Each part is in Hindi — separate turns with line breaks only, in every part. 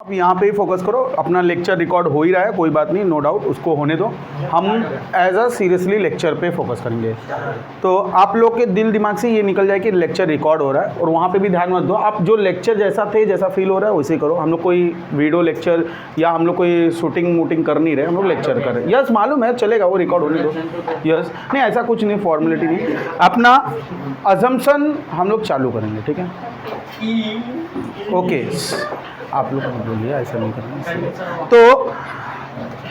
यहाँ पे ही फोकस करो, अपना लेक्चर रिकॉर्ड हो ही रहा है, कोई बात नहीं, नो डाउट, उसको होने दो। हम एज अ सीरियसली लेक्चर पे फोकस करेंगे। तो आप लोग के दिल दिमाग से ये निकल जाए कि लेक्चर रिकॉर्ड हो रहा है, और वहाँ पे भी ध्यान मत दो। आप जो लेक्चर जैसा थे, जैसा फील हो रहा है वैसे करो। हम लोग कोई वीडियो लेक्चर या हम लोग कोई शूटिंग वूटिंग कर नहीं रहे, हम लोग लेक्चर कर रहे हैं। यस, मालूम है, चलेगा, वो रिकॉर्ड होने दो। यस, नहीं ऐसा कुछ नहीं, फॉर्मेलिटी नहीं। अपना अजम्पशन हम लोग चालू करेंगे, ठीक है? ओके, आप लोग बोलिए, ऐसा नहीं करना। तो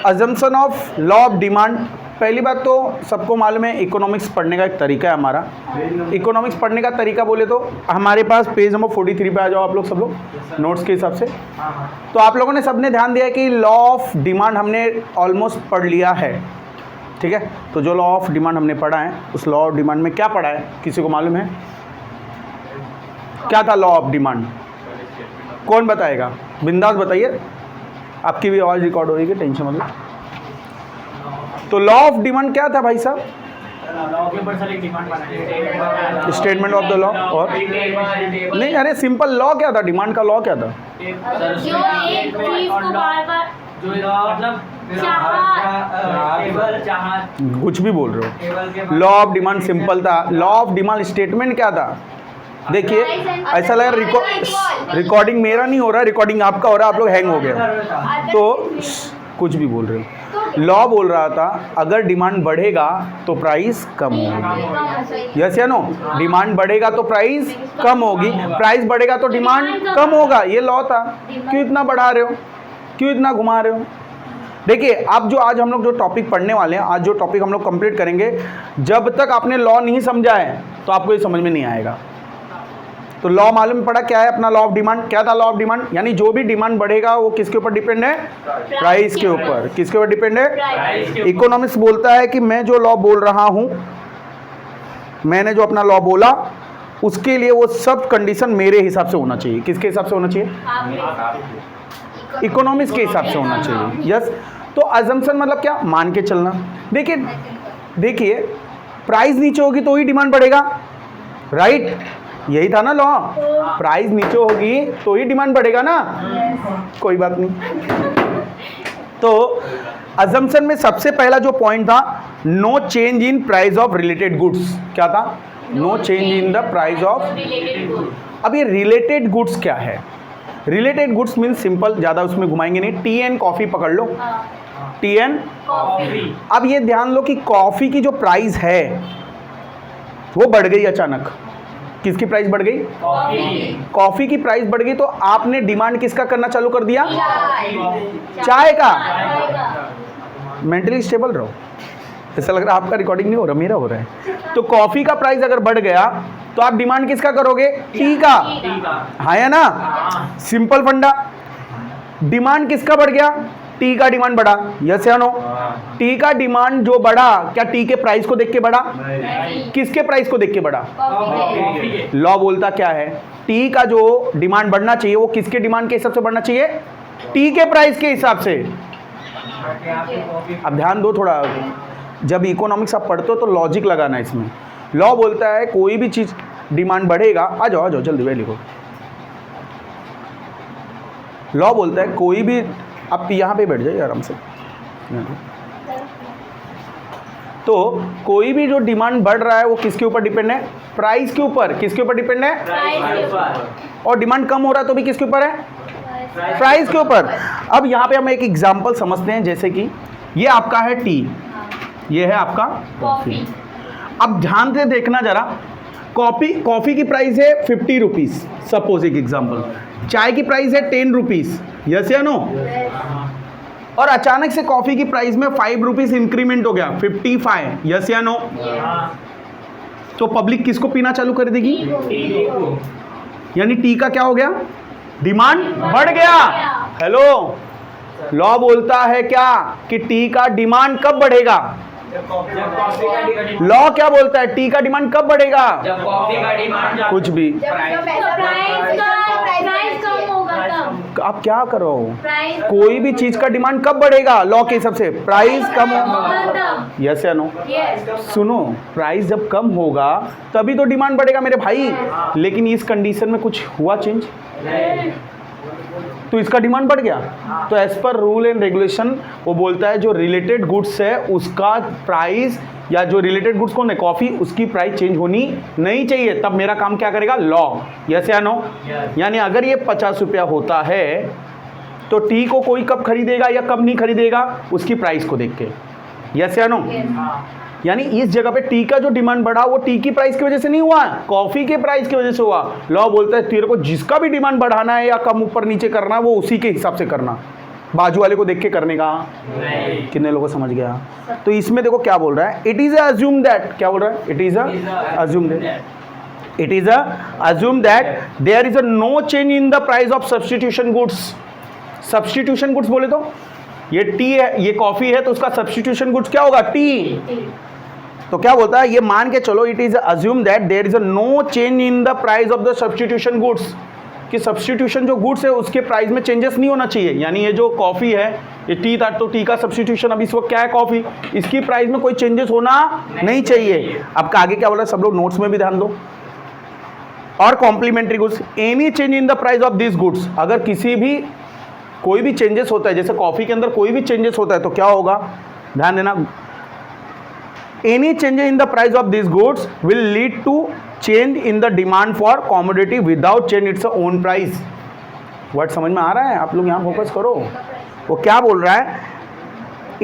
assumption of law of demand, पहली बात तो सबको मालूम है इकोनॉमिक्स पढ़ने का एक तरीका है हमारा। इकोनॉमिक्स पढ़ने का तरीका बोले तो हमारे पास पेज नंबर 43 पे आ जाओ आप लोग, सब लोग नोट्स के हिसाब से। तो आप लोगों ने सबने ध्यान दिया कि लॉ ऑफ डिमांड हमने ऑलमोस्ट पढ़ लिया है, ठीक है? तो जो लॉ ऑफ डिमांड हमने पढ़ा है, उस लॉ ऑफ डिमांड में क्या पढ़ा है, किसी को मालूम है? क्या था लॉ ऑफ डिमांड? कौन बताएगा? बिंदास बताइए, आपकी भी आवाज़ रिकॉर्ड होगी, टेंशन मत लो। तो लॉ ऑफ डिमांड क्या था भाई साहब? Statement of the law. और नहीं, अरे सिंपल लॉ क्या था? डिमांड का लॉ क्या था? कुछ भी बोल रहे हो। लॉ ऑफ डिमांड सिंपल था। लॉ ऑफ डिमांड स्टेटमेंट क्या था? देखिए, ऐसा लग रहा रिकॉर्डिंग मेरा नहीं हो रहा, रिकॉर्डिंग आपका हो रहा है, आप लोग हैंग हो गए। तो कुछ भी बोल रहे हो। लॉ बोल रहा था अगर डिमांड बढ़ेगा तो प्राइस कम होगी। यस या नो? डिमांड बढ़ेगा तो प्राइस कम होगी, प्राइस बढ़ेगा तो डिमांड कम होगा। ये लॉ था। क्यों इतना बढ़ा रहे हो, क्यों इतना घुमा रहे हो? देखिए, अब जो आज हम लोग जो टॉपिक पढ़ने वाले हैं, आज जो टॉपिक हम लोग कंप्लीट करेंगे, जब तक आपने लॉ नहीं समझा है तो आपको ये समझ में नहीं आएगा। तो लॉ मालूम पड़ा क्या है अपना? लॉ ऑफ डिमांड क्या था? लॉ ऑफ डिमांड यानी जो भी डिमांड बढ़ेगा वो किसके ऊपर डिपेंड है? प्राइस के ऊपर। किसके ऊपर डिपेंड है? इकोनॉमिक्स बोलता है कि मैं जो लॉ बोल रहा हूं, मैंने जो अपना लॉ बोला, उसके लिए वो सब कंडीशन मेरे हिसाब से होना चाहिए। किसके हिसाब से होना चाहिए? इकोनॉमिक्स के हिसाब से होना चाहिए। यस। तो अजम्पशन मतलब क्या? मान के चलना। देखिए, प्राइस नीचे होगी तो ही डिमांड बढ़ेगा, राइट? यही था ना लॉ। प्राइस नीचे होगी तो ही डिमांड बढ़ेगा ना। कोई बात नहीं। तो अजम्पशन में सबसे पहला जो पॉइंट था, no change in price of related goods. क्या था? No change in the price of. अब ये रिलेटेड गुड्स क्या है? रिलेटेड गुड्स मीन्स सिंपल, ज़्यादा उसमें घुमाएंगे नहीं। टी एंड कॉफ़ी पकड़ लो, टी एंड कॉफ़ी। अब ये ध्यान लो कि कॉफ़ी की जो प्राइस है वो बढ़ गई अचानक। किसकी प्राइस बढ़ गई? कॉफ़ी की प्राइस बढ़ गई। तो आपने डिमांड किसका करना चालू कर दिया? चाय का। मेंटली स्टेबल रहो। ऐसा लग रहा है आपका रिकॉर्डिंग नहीं हो रहा, मेरा हो रहा है। तो कॉफ़ी का प्राइस अगर बढ़ गया तो आप डिमांड किसका करोगे? टी का। हाँ या ना? सिंपल फंडा। डिमांड किसका बढ़ गया? टी का डिमांड बढ़ा। यस या नो? टी का डिमांड जो बढ़ा, क्या टी के प्राइस को देख के बढ़ा? किसके प्राइस को देख के बढ़ा? लॉ बोलता क्या है? टी का जो डिमांड बढ़ना चाहिए वो किसके डिमांड के हिसाब से बढ़ना चाहिए? टी के प्राइस के हिसाब से। अब ध्यान दो थोड़ा, जब इकोनॉमिक्स आप पढ़ते हो तो लॉजिक लगाना इसमें। लॉ बोलता है कोई भी चीज डिमांड बढ़ेगा, आ जाओ जल्दी वे लिखो। लॉ बोलता है कोई भी, आप यहाँ पे बैठ जाइए आराम से। तो कोई भी जो डिमांड बढ़ रहा है वो किसके ऊपर डिपेंड है? प्राइस के ऊपर। किसके ऊपर डिपेंड है? प्राइस के ऊपर। और डिमांड कम हो रहा है तो भी किसके ऊपर है? प्राइस के ऊपर। अब यहाँ पे हम एक एग्जांपल समझते हैं, जैसे कि ये आपका है टी, ये है आपका कॉफ़ी। अब ध्यान से देखना जरा, कॉफ़ी की प्राइस है 50 रुपीज़, सपोज एक एग्जांपल। चाय की प्राइस है 10 रुपीज़। यस या नो? और अचानक से कॉफ़ी की प्राइस में 5 रुपीज़ इंक्रीमेंट हो गया, 55। यस या नो? तो पब्लिक किसको पीना चालू कर देगी? यानी टी का क्या हो गया? डिमांड बढ़ गया। हेलो, लॉ बोलता है क्या कि टी का डिमांड कब बढ़ेगा? लॉ क्या बोलता है? टी का डिमांड कब बढ़ेगा?
जब कॉफी का डिमांड
कुछ भी। आप क्या करो? कोई भी चीज का डिमांड कब बढ़ेगा लॉ के हिसाब से? प्राइस कम होगा। यस या नो? सुनो, प्राइस जब कम होगा तभी तो डिमांड बढ़ेगा मेरे भाई। लेकिन इस कंडीशन में कुछ हुआ चेंज? तो इसका डिमांड बढ़ गया। तो as per rule and regulation वो बोलता है जो रिलेटेड गुड्स है उसका प्राइस, या जो रिलेटेड गुड्स कौन है, कॉफी, उसकी प्राइस चेंज होनी नहीं चाहिए। तब मेरा काम क्या करेगा, लॉ, यस या नो। यानी अगर ये 50 रुपया होता है तो टी को कोई कब खरीदेगा या कब नहीं खरीदेगा, उसकी प्राइस को देख के, यस या नो। यानी इस जगह पे टी का जो डिमांड बढ़ा वो टी की प्राइस की वजह से नहीं हुआ, कॉफी के प्राइस की वजह से हुआ। लॉ बोलता है तेरे को जिसका भी डिमांड बढ़ाना है या कम ऊपर नीचे करना है वो उसी के हिसाब से करना, बाजू वाले को देख के करने का। कितने लोगों को समझ गया। तो इसमें देखो क्या बोल रहा है, इट इज अज्यूम दैट, क्या बोल रहा है, it is assume that, it is assume that there is a no change in the price of substitution goods. Substitution goods बोले तो ये टी है, ये कॉफी है, तो उसका सब्स्टिट्यूशन गुड्स क्या होगा, टी। तो क्या बोलता है, ये मान के चलो it is assume that there is a no change in the price of the substitution goods, कि सब्स्टिट्यूशन जो गुड्स है उसके प्राइस में चेंजेस नहीं होना चाहिए। यानी ये जो कॉफी है, ये टी था, तो टी का सब्स्टिट्यूशन अब इस वक्त क्या है, कॉफी, इसकी प्राइस में कोई चेंजेस होना नहीं चाहिए। अब आगे क्या बोला, सब लोग नोट्स में भी ध्यान दो। और complementary goods, any change in the price of this goods, अगर किसी भी कोई भी चेंजेस होता है, जैसे कॉफी के अंदर कोई भी चेंजेस होता है तो क्या होगा, ध्यान देना, any change in the price of this goods will lead to change in the demand for commodity without change its own price. Word समझ में आ रहा है, आप लोग यहाँ फोकस करो। वो क्या बोल रहा है,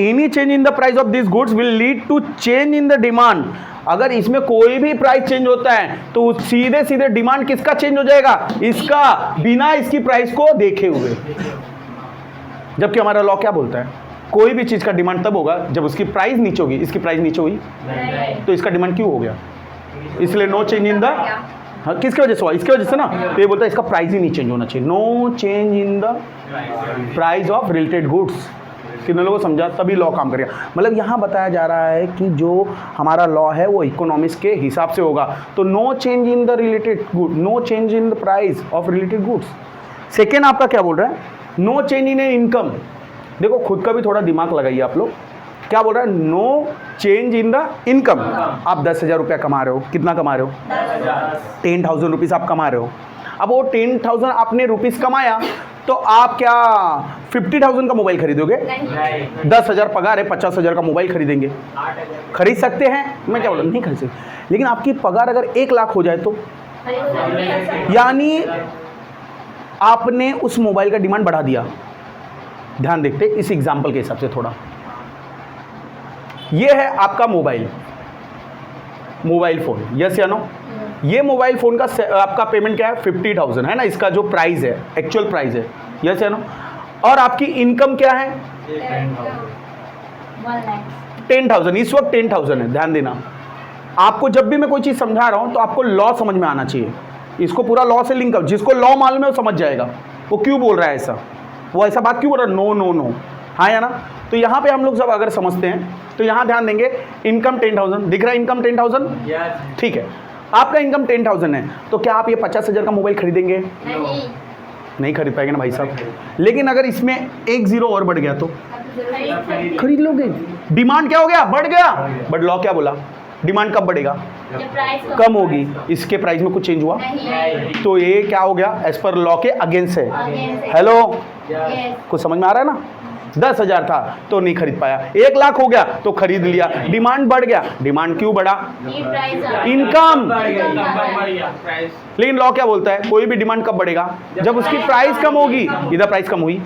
any change in the price of this goods will lead to change in the demand. अगर इसमें कोई भी प्राइस चेंज होता है तो सीधे सीधे डिमांड किसका चेंज हो जाएगा, इसका, बिना इसकी प्राइस को देखे हुए। जबकि हमारा लॉ क्या बोलता है, कोई भी चीज़ का डिमांड तब होगा जब उसकी प्राइस नीचे होगी, इसकी प्राइस नीचे हुई तो इसका डिमांड क्यों हो गया, इसलिए नो चेंज इन द, हाँ किसकी वजह से हुआ, इसकी वजह से ना। तो ये बोलता है इसका प्राइस ही नहीं चेंज होना चाहिए, no change in the price of related goods. कितने लोगों को समझा, तभी लॉ काम करेगा। मतलब यहाँ बताया जा रहा है कि जो हमारा लॉ है वो इकोनॉमिक्स के हिसाब से होगा। तो no change in the related good, no change in the price of related goods. Second आपका क्या बोल रहा है, नो चेंज इन इनकम। देखो खुद का भी थोड़ा दिमाग लगाइए आप लोग, क्या बोल रहा है, no change in the income. आप 10,000 रुपया कमा रहे हो, कितना कमा रहे हो, 10,000 रुपीज़ आप कमा रहे हो। अब वो 10,000 आपने रुपीज़ कमाया तो आप क्या 50,000 का मोबाइल खरीदोगे, 10,000 पगार है, 50,000 का मोबाइल खरीदेंगे, खरीद सकते हैं, मैं क्या बोल रहा हूँ, नहीं खरीद सकते। लेकिन आपकी पगार अगर 1 लाख हो जाए तो, यानी आपने उस मोबाइल का डिमांड बढ़ा दिया। ध्यान देखते इस एग्जाम्पल के हिसाब से थोड़ा, ये है आपका मोबाइल फ़ोन, यस या नो। ये मोबाइल फ़ोन का आपका पेमेंट क्या है, 50,000 है ना, इसका जो प्राइस है, एक्चुअल प्राइस है, यस या नो। और आपकी इनकम क्या है, 10,000, इस वक्त 10,000 है। ध्यान देना, आपको जब भी मैं कोई चीज़ समझा रहा हूँ तो आपको लॉ समझ में आना चाहिए, इसको पूरा लॉ से लिंक कर, जिसको लॉ मालूम है वो समझ जाएगा वो क्यों बोल रहा है ऐसा, वो ऐसा बात क्यों बोल रहा है, नो नो नो, हाँ या ना। तो यहाँ पे हम लोग सब अगर समझते हैं तो यहाँ ध्यान देंगे, इनकम 10,000 दिख रहा है, इनकम 10,000, ठीक है, आपका इनकम 10,000 है, तो क्या आप ये 50,000 का मोबाइल खरीदेंगे, नहीं खरीद पाएंगे ना भाई साहब। लेकिन अगर इसमें 1 0 और बढ़ गया तो खरीद लोगे। डिमांड क्या हो गया, बढ़ गया, बट लॉ क्या बोला, डिमांड कब बढ़ेगा, कम होगी, इसके प्राइस में कुछ चेंज हुआ तो ये क्या हो गया, एज पर लॉ के अगेंस्ट है। हेलो, कुछ समझ में आ रहा है ना। 10,000 था तो नहीं खरीद पाया, 1 लाख हो गया तो खरीद लिया, डिमांड बढ़ गया, डिमांड क्यों बढ़ा, इनकम। लेकिन लॉ क्या बोलता है, कोई भी डिमांड कब बढ़ेगा, जब उसकी प्राइस कम होगी। इधर प्राइस कम हुई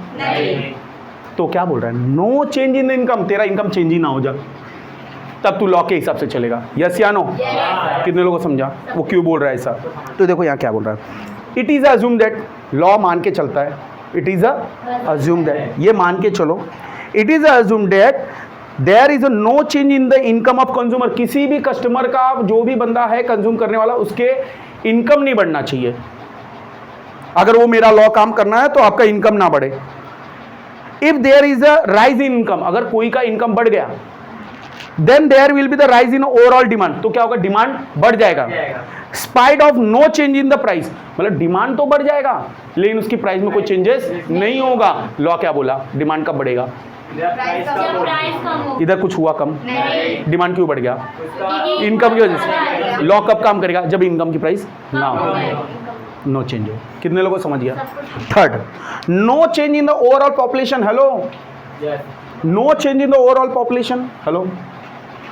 तो क्या बोल रहा है, no change in the income, तेरा इनकम चेंज ही ना हो जाए, तब तू लॉ के हिसाब से चलेगा, यस या नो। कितने लोगों को समझा वो क्यों बोल रहा है ऐसा। तो देखो यहाँ क्या बोल रहा है, it is assume that, law मान के चलता है, इट इज़ अज्यूम दैट, ये मान के चलो, it is assume that there is a no change in the income of consumer. किसी भी कस्टमर का, जो भी बंदा है कंज्यूम करने वाला, उसके इनकम नहीं बढ़ना चाहिए। अगर वो मेरा लॉ काम करना है तो आपका इनकम ना बढ़े। If there is a rise in income, अगर कोई का इनकम बढ़ गया, then there will be the rise in overall demand, तो क्या होगा, डिमांड बढ़ जाएगा। Spite of no change in the price, मतलब डिमांड तो बढ़ जाएगा लेकिन उसकी प्राइस में कोई चेंजेस नहीं होगा। लॉ क्या बोला, डिमांड कब बढ़ेगा, इधर कुछ हुआ कम, डिमांड क्यों बढ़ गया, इनकम की वजह से। लॉ कब काम करेगा, जब इनकम की प्राइस ना हो। नो चेंज हो। कितने लोगों को समझ गया? Third, no change in the overall population. Hello, no change in the overall population. Hello,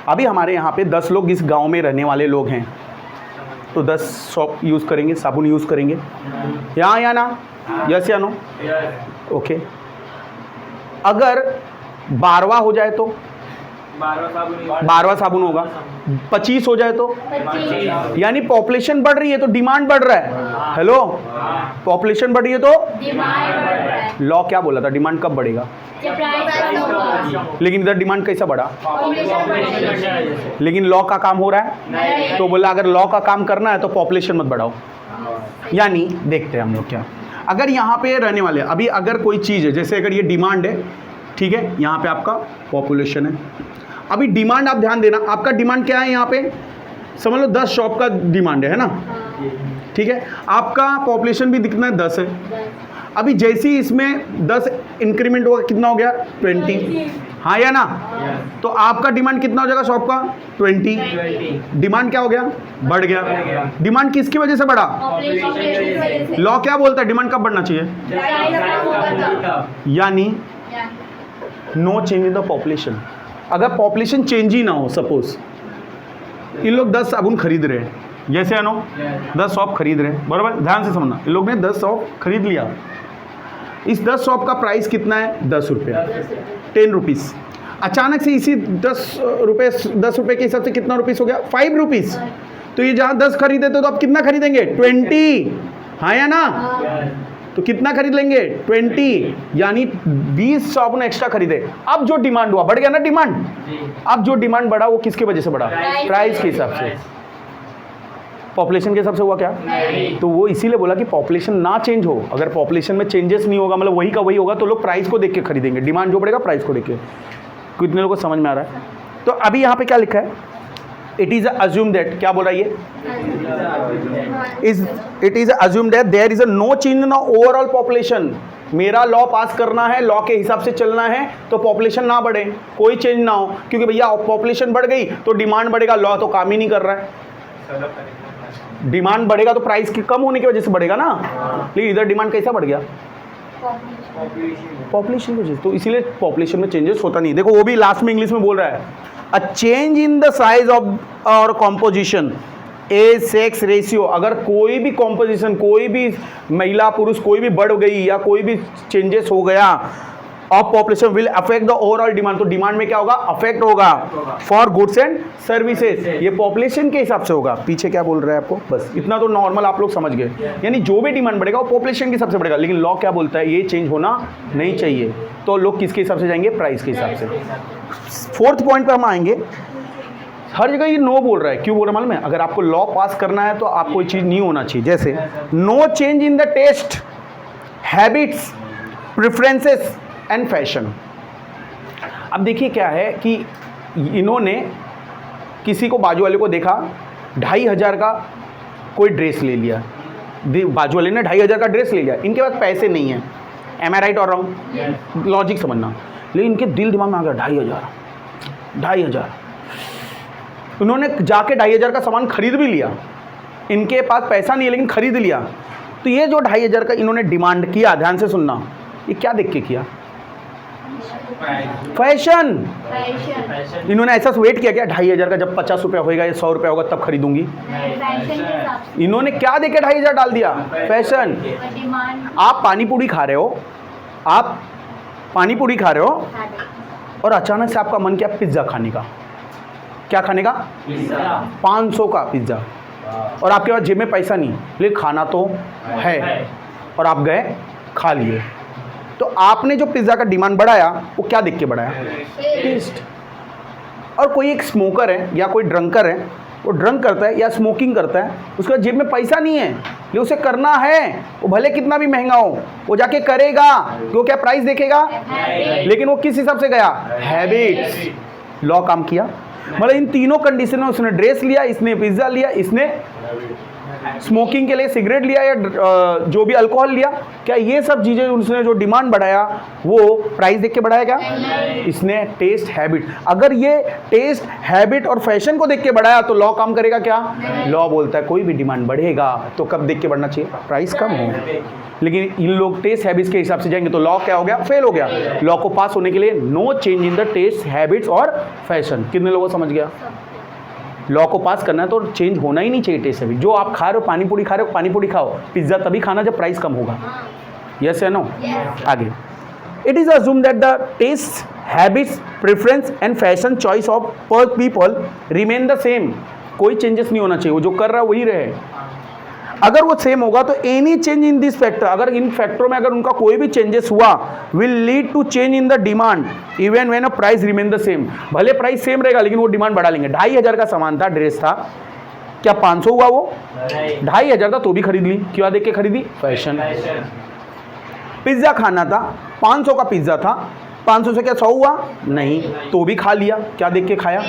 अभी हमारे यहाँ पे 10 लोग इस गांव में रहने वाले लोग हैं, तो 10 सॉप यूज़ करेंगे, साबुन यूज़ करेंगे, यहाँ या ना? यस या नो? ओके। अगर 12वां हो जाए तो 12वां साबुन होगा, 25 हो जाए तो, यानी पॉपुलेशन बढ़ रही है तो डिमांड बढ़ रहा है। हेलो, पॉपुलेशन बढ़ रही है तो लॉ क्या बोला था? डिमांड कब बढ़ेगा? लेकिन इधर डिमांड कैसा बढ़ा? लेकिन लॉ का काम हो रहा है, तो बोला अगर लॉ का काम करना है तो पॉपुलेशन मत बढ़ाओ। यानी देखते हैं हम लोग क्या, अगर यहाँ पे रहने वाले, अभी अगर कोई चीज़ है, जैसे अगर ये डिमांड है, ठीक है, यहाँ पे आपका पॉपुलेशन है। अभी डिमांड आप ध्यान देना, आपका डिमांड क्या है यहाँ पे? समझ लो 10 शॉप का डिमांड है ना, ठीक है, आपका पॉपुलेशन भी दिखना है 10 है। अभी जैसे ही इसमें 10 इंक्रीमेंट होगा, कितना हो गया? 20, हाँ या ना? तो आपका डिमांड कितना हो जाएगा शॉप का? 20। डिमांड क्या हो गया? बढ़ गया। डिमांड किसकी वजह से बढ़ा? लॉ क्या बोलता है डिमांड कब बढ़ना चाहिए? यानी no change in the population. अगर पॉपुलेशन चेंज ही ना हो, सपोज इन लोग 10 साबुन खरीद रहे हैं, जैसे नो 10 शॉप खरीद रहे हैं, बराबर, ध्यान से समझना, इन लोग ने 10 शॉप खरीद लिया। इस 10 शॉप का प्राइस कितना है? 10 रुपये, 10 रुपीज़। अचानक से इसी 10 रुपये के हिसाब से कितना रुपीस हो गया? 5 रुपीज़। तो ये जहाँ 10 खरीदे थे तो आप कितना खरीदेंगे? 20, हाँ या ना? तो कितना खरीद लेंगे? 20, यानी 20 साबुन एक्स्ट्रा खरीदे। अब जो डिमांड हुआ, बढ़ गया ना डिमांड? अब जो डिमांड बढ़ा वो किसकी वजह से बढ़ा? प्राइस के हिसाब से। पॉपुलेशन के हिसाब से हुआ क्या? तो वो इसीलिए बोला कि पॉपुलेशन ना चेंज हो। अगर पॉपुलेशन में चेंजेस नहीं होगा, मतलब वही का वही होगा, तो लोग प्राइस को देख के खरीदेंगे। डिमांड जो बढ़ेगा प्राइस को देख के। कितने लोगों को समझ में आ रहा है? तो अभी यहाँ पे क्या लिखा है? इट इज अज्यूम दैट, क्या बोल रहा है ये? It is assume that there is a no change in overall population. मेरा लॉ पास करना है, लॉ के हिसाब से चलना है, तो पॉपुलेशन ना बढ़े, कोई चेंज ना हो, क्योंकि भैया पॉपुलेशन बढ़ गई तो डिमांड बढ़ेगा, लॉ तो काम ही नहीं कर रहा है। डिमांड बढ़ेगा तो प्राइस की कम होने की वजह से बढ़ेगा ना, लेकिन इधर डिमांड कैसा बढ़ गया? पॉपुलेशन की वजह से। तो इसीलिए पॉपुलेशन में चेंजेस होता नहीं। देखो वो भी लास्ट में इंग्लिश में बोल रहा है, a change in the size of और कॉम्पोजिशन, एज, सेक्स रेशियो। अगर कोई भी कॉम्पोजिशन, कोई भी महिला पुरुष कोई भी बढ़ गई या कोई भी चेंजेस हो गया of population will affect the overall demand. तो डिमांड में क्या होगा? अफेक्ट होगा फॉर गुड्स एंड सर्विसेज। ये पॉपुलेशन के हिसाब से होगा। पीछे क्या बोल रहा है आपको? बस इतना तो नॉर्मल आप लोग समझ गए। यानी जो भी डिमांड बढ़ेगा वो पॉपुलेशन के हिसाब से बढ़ेगा, लेकिन लॉ क्या बोलता है? ये चेंज होना नहीं चाहिए। तो लोग किसके हिसाब से जाएंगे? प्राइस के हिसाब से। फोर्थ पॉइंट पर हम आएंगे। हर जगह ये नो बोल रहा है, क्यों बोल रहा है मालूम है? अगर आपको लॉ पास करना है तो आपको ये चीज़ नहीं होना चाहिए। जैसे no change in the taste, habits, preferences and fashion. अब देखिए क्या है कि इन्होंने किसी को, बाजू वाले को देखा 2500 का कोई ड्रेस ले लिया, बाजू वाले ने 2500 का ड्रेस ले लिया, इनके पास पैसे नहीं है। एम आई राइट और रॉन्ग? लॉजिक समझना। लेकिन इनके दिल दिमाग में आ गया 2500। उन्होंने जाके 2500 का सामान खरीद भी लिया। इनके पास पैसा नहीं है लेकिन खरीद लिया। तो ये जो 2500 का इन्होंने डिमांड किया, ध्यान से सुनना, ये क्या देख के किया? फैशन। इन्होंने ऐसा वेट किया क्या 2500 का जब 50 रुपया होगा या 100 रुपया होगा तब खरीदूंगी? इन्होंने क्या देखे 2500 डाल दिया? फैशन। आप पानी पूरी खा रहे हो, आप पानी पूरी खा रहे हो और अचानक से आपका मन किया पिज्ज़ा खाने का। क्या खाने का? 500 का पिज्ज़ा। और आपके पास जेब में पैसा नहीं, लेकिन खाना तो है, और आप गए खा लिए। तो आपने जो पिज़्ज़ा का डिमांड बढ़ाया वो क्या देख के बढ़ाया? टेस्ट। और कोई एक स्मोकर है या कोई ड्रंकर है, वो ड्रंक करता है या स्मोकिंग करता है, उसके जेब में पैसा नहीं है लेकिन उसे करना है, वो भले कितना भी महंगा हो वो जाके करेगा। तो क्या प्राइस देखेगा? लेकिन वो किस हिसाब से गया? हैबिट्स। लॉ काम किया। मतलब इन तीनों कंडीशन में उसने ड्रेस लिया, इसने पिज्ज़ा लिया, इसने स्मोकिंग के लिए सिगरेट लिया या जो भी अल्कोहल लिया, क्या ये सब चीज़ें उसने जो डिमांड बढ़ाया वो प्राइस देख के बढ़ाया क्या? इसने टेस्ट हैबिट, अगर ये टेस्ट हैबिट और फैशन को देख के बढ़ाया तो लॉ काम करेगा क्या? लॉ बोलता है कोई भी डिमांड बढ़ेगा तो कब देख के बढ़ना चाहिए? प्राइस कम हो। लेकिन इन लोग टेस्ट हैबिट्स के हिसाब से जाएंगे तो लॉ क्या हो गया? फेल हो गया। लॉ को पास होने के लिए no change in the taste habits और फैशन। कितने लोगों को समझ गया? लॉ को पास करना है तो चेंज होना ही नहीं चाहिए टेस्ट हैबिट। जो आप खा रहे हो, पानी पूरी खा रहे हो, पानी पूरी खाओ। पिज्ज़ा तभी खाना जब प्राइस कम होगा। यस या नो? आगे, it is assume that the taste habits preference and fashion choice of per people remain the same. कोई चेंजेस नहीं होना चाहिए, वो जो कर रहा है वही रहे। अगर वो सेम होगा तो any change in this factor, अगर इन फैक्टरों में अगर उनका कोई भी चेंजेस हुआ, will lead to change in the demand even when a price remain the same. भले प्राइस सेम रहेगा लेकिन वो डिमांड बढ़ा लेंगे। 2500 का सामान था, ड्रेस था, क्या 500 हुआ? वो 2500 था तो भी खरीद ली। क्या देख के खरीदी? फैशन। पिज्ज़ा खाना था, 500 का पिज्ज़ा था, 500 से क्या 100 हुआ? नहीं, तो भी खा लिया। क्या देख के खाया?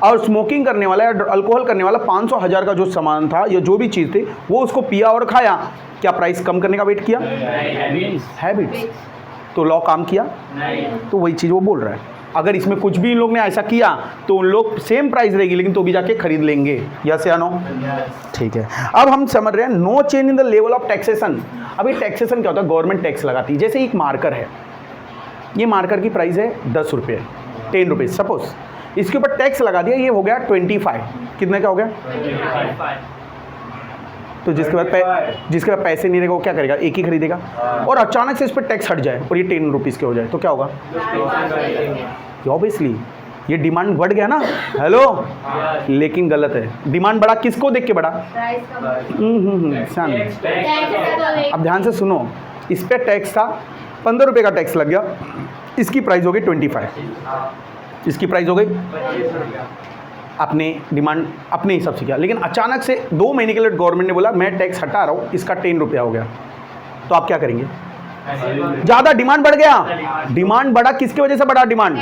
और स्मोकिंग करने वाला या अल्कोहल करने वाला 500 1000 का जो सामान था या जो भी चीज़ थी वो उसको पिया और खाया। क्या प्राइस कम करने का वेट किया? हैबिट्स। तो लॉ काम किया? तो वही चीज़ वो बोल रहा है। अगर इसमें कुछ भी इन लोग ने ऐसा किया तो उन लोग सेम प्राइस रहेगी लेकिन तो भी जाके खरीद लेंगे। यस या नो? ठीक है। अब हम समझ रहे हैं no change in the level of taxation. अभी टैक्सेशन क्या होता है? गवर्नमेंट टैक्स लगाती है। जैसे एक मार्कर है, ये मार्कर की प्राइस है 10 रुपये, 10 रुपीज़ सपोज। इसके ऊपर टैक्स लगा दिया, ये हो गया 25। कितने का हो गया? 25। तो जिसके बाद पैसे नहीं रहेगा वो क्या करेगा? एक ही खरीदेगा। और अचानक से इस पर टैक्स हट जाए और ये 10 रुपीज़ के हो जाए तो क्या होगा? ऑब्वियसली ये डिमांड बढ़ गया ना। हेलो, लेकिन गलत है। डिमांड बढ़ा किसको देख के बढ़ा? अब ध्यान से सुनो, इस पर टैक्स था 15 रुपये का टैक्स लग गया, इसकी प्राइस हो गई 25, इसकी प्राइस हो गई। अपने डिमांड अपने हिसाब से किया, लेकिन अचानक से 2 महीने के लिए गवर्नमेंट ने बोला मैं टैक्स हटा रहा हूँ, इसका 10 रुपया हो गया, तो आप क्या करेंगे? ज़्यादा डिमांड बढ़ गया। डिमांड बढ़ा किसकी वजह से बढ़ा? डिमांड।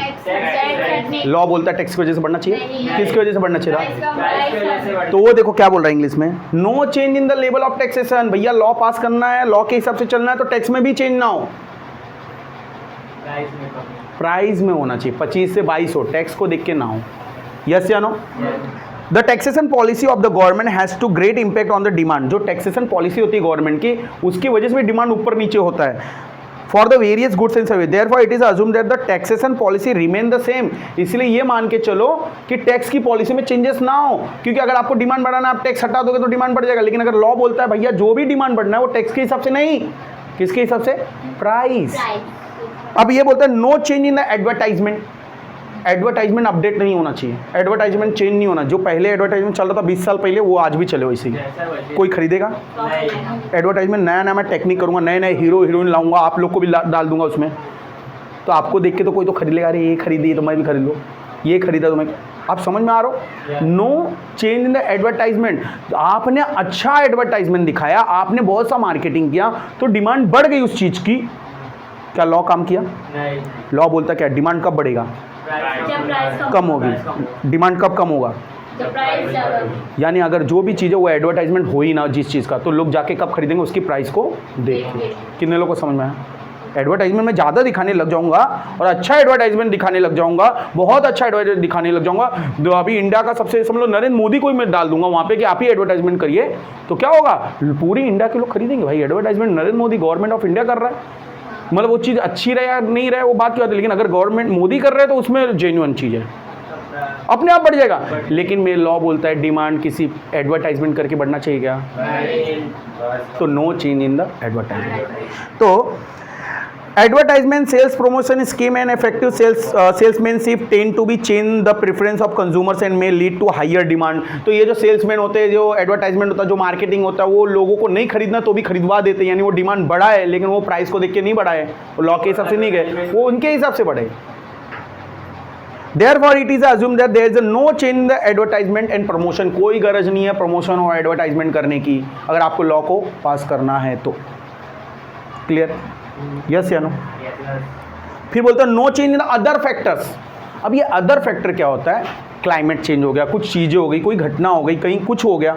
लॉ बोलता है टैक्स की वजह से बढ़ना चाहिए। किसकी वजह से बढ़ना चाहिए? तो वो देखो क्या बोल रहा है इंग्लिश में, no change in the level of taxation. भैया लॉ पास करना है, लॉ के हिसाब से चलना है तो टैक्स में भी चेंज ना हो, प्राइस में होना चाहिए। 25 से 22 हो, टैक्स को देख के ना हो। यस या no? The taxation policy of the government has to great impact on the demand. जो टैक्सेशन पॉलिसी होती है गवर्नमेंट की, उसकी वजह से भी डिमांड ऊपर नीचे होता है for the various goods and service. Therefore it is assumed that the taxation policy remain the same. इसलिए ये मान के चलो कि टैक्स की पॉलिसी में चेंजेस ना हो, क्योंकि अगर आपको डिमांड बढ़ाना है, आप टैक्स हटा दोगे तो डिमांड बढ़ जाएगा। लेकिन अगर लॉ बोलता है भैया जो भी डिमांड बढ़ना है वो टैक्स के हिसाब से नहीं, किसके हिसाब से? प्राइस। अब ये बोलता है no change in the advertisement. Advertisement update नहीं होना चाहिए, एडवर्टाइजमेंट चेंज नहीं होना। जो पहले एडवर्टाइजमेंट चल रहा था 20 साल पहले वो आज भी चले वैसे ही। कोई खरीदेगा? एडवर्टाइजमेंट नया नया मैं टेक्निक करूँगा, नए नए हीरो हीरोइन लाऊंगा, आप लोग को भी डाल दूंगा उसमें, तो आपको देख के तो कोई तो खरीद लेगा, अरे ये खरीदी तो मैं भी खरीद लूँ, ये खरीदा तो मैं। आप समझ में आ रहा हो? No change in the advertisement. आपने अच्छा एडवर्टाइजमेंट दिखाया, आपने बहुत सा मार्केटिंग किया तो डिमांड बढ़ गई उस चीज़ की। क्या लॉ काम किया? लॉ बोलता क्या? डिमांड कब बढ़ेगा? कम होगी। डिमांड कब कम होगा? यानी अगर जो भी चीज़ है वो एडवर्टाइजमेंट हो ही ना जिस चीज़ का, तो लोग जाके कब खरीदेंगे? उसकी प्राइस को देख के। कितने लोगों को समझ में आया? एडवर्टाइजमेंट में ज़्यादा दिखाने लग जाऊंगा और अच्छा एडवर्टाइजमेंट दिखाने लग जाऊंगा, बहुत अच्छा एडवर्टाइजमेंट दिखाने लग जाऊंगा। तो अभी इंडिया का सबसे समझ लो नरेंद्र मोदी को ही मैं डाल दूंगा वहाँ पे कि आप ही एडवर्टाइजमेंट करिए, तो क्या होगा? पूरी इंडिया के लोग खरीदेंगे। भाई advertisement Narendra Modi government of India कर रहा है, मतलब वो चीज़ अच्छी रहे या नहीं रहे वो बात की बात है, लेकिन अगर गवर्नमेंट मोदी कर रहे हैं तो उसमें जेन्युइन चीज़ है, अपने आप बढ़ जाएगा। लेकिन मेरे लॉ बोलता है डिमांड किसी एडवर्टाइजमेंट करके बढ़ना चाहिए क्या? तो no change in the advertisement. तो advertisement sales promotion scheme and effective salesmanship tend to be change the preference of consumers and may lead to higher demand. तो ये जो सेल्समैन होते हैं, जो एडवर्टाइजमेंट होता है, जो मार्केटिंग होता है, वो लोगों को नहीं खरीदना तो भी खरीदवा देते हैं, यानी वो डिमांड बढ़ा है लेकिन वो प्राइस को देख के नहीं बढ़ाए, वो लॉ के हिसाब से नहीं गए, वो उनके हिसाब से बढ़े। Therefore, it is assumed that there is no change in the advertisement and promotion। कोई गरज नहीं है प्रमोशन और एडवर्टाइजमेंट करने की अगर आपको लॉ को पास करना है तो। क्लियर? यस या नो? फिर बोलते हैं no change in other factors. अब ये अदर फैक्टर क्या होता है? क्लाइमेट चेंज हो गया, कुछ चीज़ें हो गई, कोई घटना हो गई, कहीं कुछ हो गया,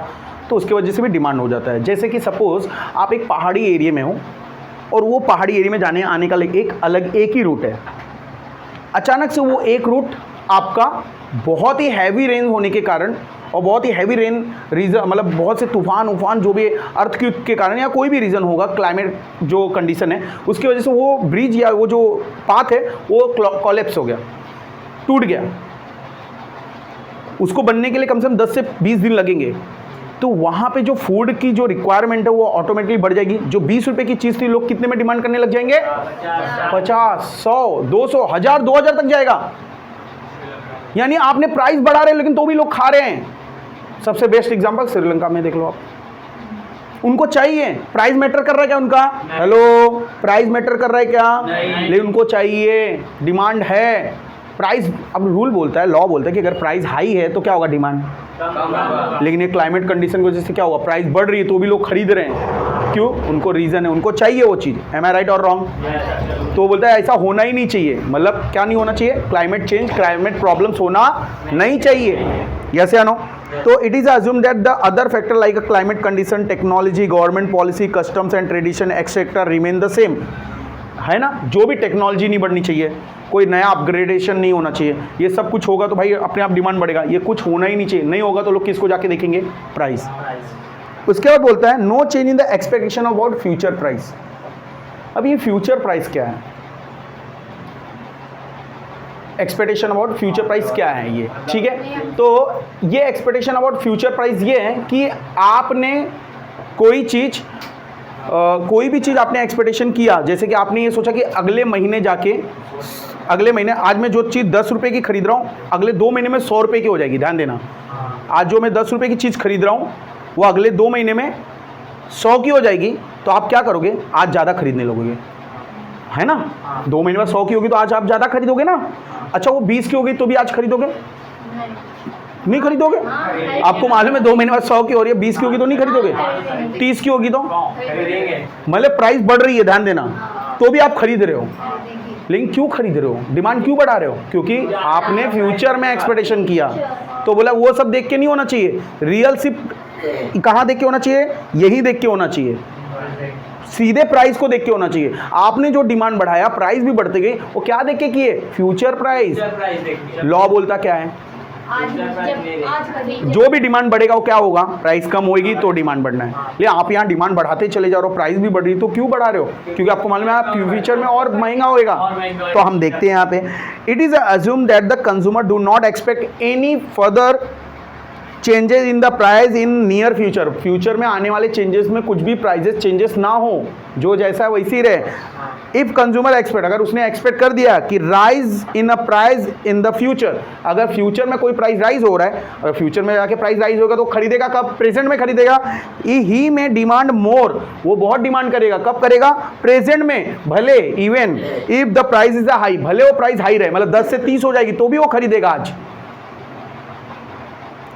तो उसकी वजह से भी डिमांड हो जाता है। जैसे कि सपोज़ आप एक पहाड़ी एरिया में हो और वो पहाड़ी एरिया में जाने आने का एक ही रूट है, अचानक से वो एक रूट आपका बहुत ही हैवी रेन होने के कारण और बहुत ही हैवी रेन रीज़न मतलब बहुत से तूफान उफान जो भी अर्थक्वेक के कारण या कोई भी रीज़न होगा, क्लाइमेट जो कंडीशन है उसकी वजह से वो ब्रिज या वो जो पाथ है वो कोलैप्स हो गया, टूट गया। उसको बनने के लिए कम से कम 10 से 20 दिन लगेंगे। तो वहाँ पे जो फूड की जो रिक्वायरमेंट है वो ऑटोमेटिकली बढ़ जाएगी। जो 20 रुपये की चीज़ थी लोग कितने में डिमांड करने लग जाएंगे? 50, 100, 200, 1000, 2000 तक जाएगा। यानी आपने प्राइस बढ़ा रहे हैं लेकिन तो भी लोग खा रहे हैं। सबसे बेस्ट एग्जांपल श्रीलंका में देख लो आप, उनको चाहिए, प्राइस मैटर कर रहा है क्या उनका? हेलो, प्राइस मैटर कर रहा है क्या? लेकिन उनको चाहिए, डिमांड है। प्राइस अब रूल बोलता है, लॉ बोलता है कि अगर प्राइस हाई है तो क्या होगा? डिमांड। लेकिन ये क्लाइमेट कंडीशन की वजह से क्या हुआ? प्राइस बढ़ रही है तो भी लोग खरीद रहे हैं। क्यों? उनको रीज़न है, उनको चाहिए वो चीज़। एम आई राइट और रॉन्ग? तो बोलता है ऐसा होना ही नहीं चाहिए। मतलब क्या नहीं होना चाहिए? क्लाइमेट चेंज, क्लाइमेट प्रॉब्लम्स होना नहीं चाहिए। यस या नो? तो it is assume that the other factor like a climate condition, technology, government policy, customs and tradition etcetera remain the same, है ना? जो भी टेक्नोलॉजी नहीं बढ़नी चाहिए, कोई नया अपग्रेडेशन नहीं होना चाहिए, ये सब कुछ होगा तो भाई अपने आप डिमांड बढ़ेगा। ये कुछ होना ही नहीं चाहिए, नहीं होगा तो लोग किसको जाके देखेंगे? प्राइस। उसके बाद बोलता है no change in the expectation about future price. अब ये फ्यूचर प्राइस क्या है? एक्सपेक्टेशन अबाउट फ्यूचर प्राइस क्या है ये? ठीक है, तो ये एक्सपेक्टेशन अबाउट फ्यूचर प्राइस ये है कि आपने कोई चीज़ कोई भी चीज़ आपने एक्सपेक्टेशन किया, जैसे कि आपने ये सोचा कि अगले महीने जाके आज मैं जो चीज़ 10 रुपये की खरीद रहा हूँ अगले 2 महीने में 100 रुपये की हो जाएगी। ध्यान देना, आज जो मैं 10 रुपये की चीज़ खरीद रहा हूँ वो अगले 2 महीने में 100 की हो जाएगी। तो आप क्या करोगे? आज ज़्यादा खरीदने लगोगे, है ना? 2 महीने में 100 की होगी तो आज आप ज़्यादा खरीदोगे ना। अच्छा, वो 20 की होगी तो भी आज खरीदोगे? नहीं खरीदोगे। आपको मालूम है 2 महीने बाद 100 की हो रही है, 20 की होगी तो नहीं खरीदोगे, 30 की होगी तो मतलब प्राइस बढ़ रही है, ध्यान देना, तो भी आप खरीद रहे हो। लेकिन क्यों खरीद रहे हो? डिमांड क्यों बढ़ा रहे हो? क्योंकि आपने फ्यूचर में एक्सपेक्टेशन किया। तो बोला वो सब देख के नहीं होना चाहिए, रियल सिर्फ कहाँ देख के होना चाहिए? यही देख के होना चाहिए, सीधे प्राइस को देख के होना चाहिए। आपने जो डिमांड बढ़ाया प्राइस भी बढ़ते गई, वो क्या देख के किए? Future price. लॉ बोलता क्या है? जो भी डिमांड बढ़ेगा वो क्या होगा? प्राइस कम होगी तो डिमांड बढ़ना है। लेकिन आप यहाँ डिमांड बढ़ाते चले जा रहे हो, प्राइस भी बढ़ रही, तो क्यों बढ़ा रहे हो? क्योंकि आपको मालूम है आप फ्यूचर में और महंगा होएगा। तो हम देखते हैं यहाँ पे, it is assume that the consumer do not expect any further changes in the price in near future. Future में आने वाले चेंजेस में कुछ भी प्राइजेस चेंजेस ना हो, जो जैसा है वैसे ही रहे। इफ कंज्यूमर एक्सपेक्ट, अगर उसने एक्सपेक्ट कर दिया कि rise in a price in the future, अगर फ्यूचर में कोई प्राइस राइज हो रहा है, अगर फ्यूचर में जाके प्राइस राइज होगा तो खरीदेगा कब? प्रेजेंट में खरीदेगा। ही में डिमांड मोर, वो बहुत डिमांड करेगा। कब करेगा? प्रेजेंट में। भले even if the price is high, भले वो प्राइस हाई रहे, मतलब 10 से 30 हो जाएगी तो भी वो खरीदेगा आज,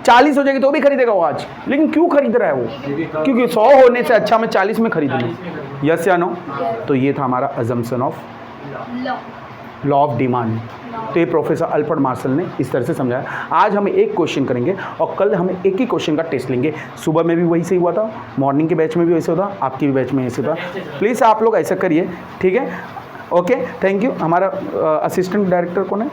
40 हो जाएगी तो भी खरीदेगा वो आज। लेकिन क्यों खरीद रहा है वो? क्योंकि 100 होने से अच्छा मैं 40 में खरीद लूँ। यस या नो? तो ये था हमारा assumption of law of demand. तो ये प्रोफेसर अल्फ्रेड मार्शल ने इस तरह से समझाया। आज हम एक क्वेश्चन करेंगे और कल हम एक ही क्वेश्चन का टेस्ट लेंगे। सुबह में भी वही से हुआ था, मॉर्निंग के बैच में भी वैसे होता, आपकी भी बैच में ऐसे होता। प्लीज़ आप लोग ऐसा करिए, ठीक है? Okay, thank you. हमारा असिस्टेंट डायरेक्टर कौन है?